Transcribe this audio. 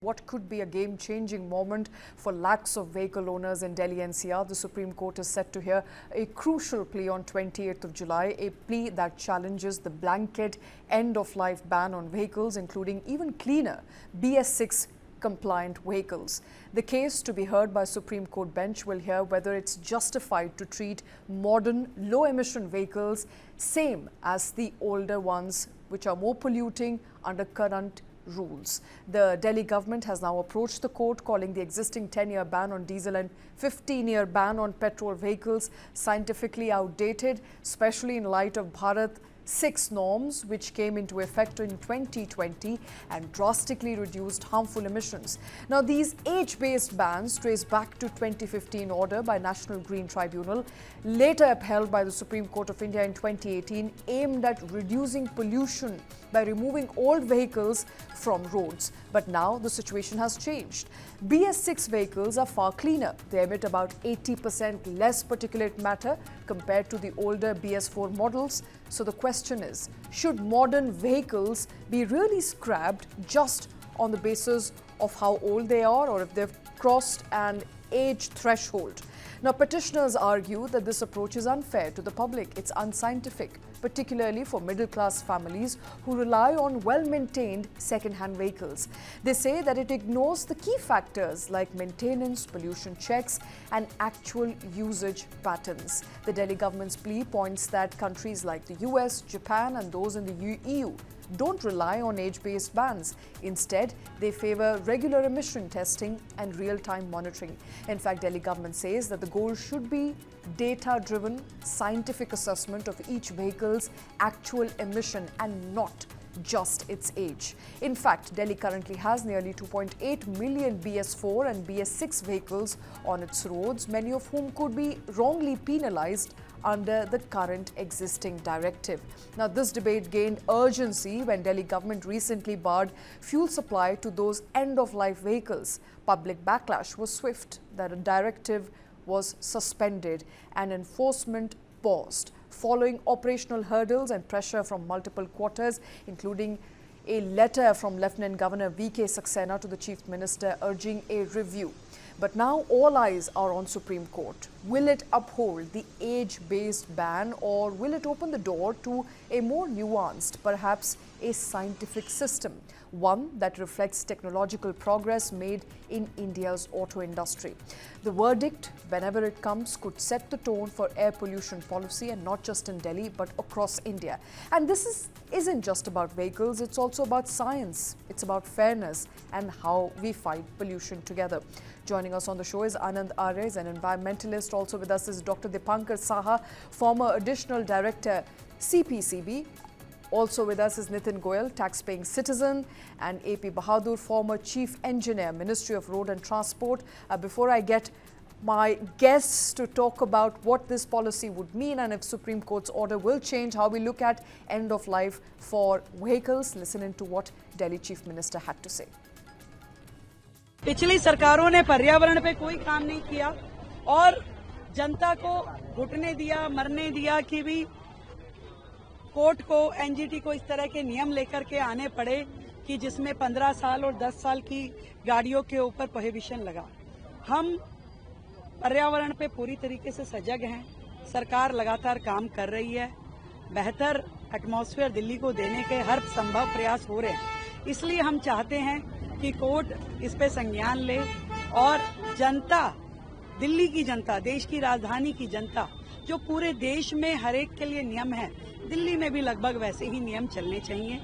What could be a game-changing moment for lakhs of vehicle owners in Delhi-NCR? The Supreme Court is set to hear a crucial plea on 28th of July, a plea that challenges the blanket end-of-life ban on vehicles, including even cleaner BS6 compliant vehicles. The case to be heard by Supreme Court bench will hear whether it's justified to treat modern low-emission vehicles same as the older ones, which are more polluting under current rules. The Delhi government has now approached the court, calling the existing 10-year ban on diesel and 15-year ban on petrol vehicles scientifically outdated, especially in light of BS6 norms, which came into effect in 2020 and drastically reduced harmful emissions. Now, these age-based bans trace back to 2015 order by National Green Tribunal, later upheld by the Supreme Court of India in 2018, aimed at reducing pollution by removing old vehicles from roads. But now the situation has changed. BS6 vehicles are far cleaner. They emit about 80% less particulate matter compared to the older BS4 models. So the question is, should modern vehicles be really scrapped just on the basis of how old they are or if they've crossed an age threshold? Now, petitioners argue that this approach is unfair to the public. It's unscientific, particularly for middle-class families who rely on well-maintained second-hand vehicles. They say that it ignores the key factors like maintenance, pollution checks, and actual usage patterns. The Delhi government's plea points that countries like the US, Japan, and those in the EU don't rely on age-based bans. Instead, they favor regular emission testing and real-time monitoring. In fact, Delhi government says that the goal should be data-driven, scientific assessment of each vehicle's actual emission and not just its age. In fact, Delhi currently has nearly 2.8 million BS4 and BS6 vehicles on its roads, many of whom could be wrongly penalized under the current existing directive. Now, this debate gained urgency when Delhi government recently barred fuel supply to those end-of-life vehicles. Public backlash was swift that a directive was suspended and enforcement paused, following operational hurdles and pressure from multiple quarters, including a letter from Lieutenant Governor V.K. Saxena to the Chief Minister urging a review. But now all eyes are on Supreme Court. Will it uphold the age-based ban or will it open the door to a more nuanced, perhaps a scientific system, one that reflects technological progress made in India's auto industry? The verdict, whenever it comes, could set the tone for air pollution policy, and not just in Delhi but across India. And this isn't just about vehicles, it's also about science. It's about fairness and how we fight pollution together. Joining us on the show is Anand Arya, is an environmentalist. Also with us is Dr. Dipankar Saha, former Additional Director, CPCB. Also with us is Nitin Goyal, tax-paying citizen, and AP Bahadur, former Chief Engineer, Ministry of Road and Transport. Before I get my guests to talk about what this policy would mean and if Supreme Court's order will change how we look at end of life for vehicles, listen into what Delhi Chief Minister had to say. पिछली सरकारों ने पर्यावरण पे कोई काम नहीं किया और जनता को घुटने दिया, मरने दिया कि भी कोर्ट को, एनजीटी को इस तरह के नियम लेकर के आने पड़े कि जिसमें 15 साल और 10 साल की गाड़ियों के ऊपर प्रोहिबिशन लगा। हम पर्यावरण पे पूरी तरीके से सजग हैं। सरकार लगातार काम कर रही है। बेहतर एटमॉस्फेयर दिल्ली को देने के हर संभव प्रयास हो रहे हैं। इसलिए हम चाहते हैं कि कोर्ट इस पे संज्ञान ले और जनता, दिल्ली की जनता, देश की राजधानी की जनता, जो पूरे देश में हर एक के लिए नियम है, दिल्ली में भी लगभग वैसे ही नियम चलने चाहिए।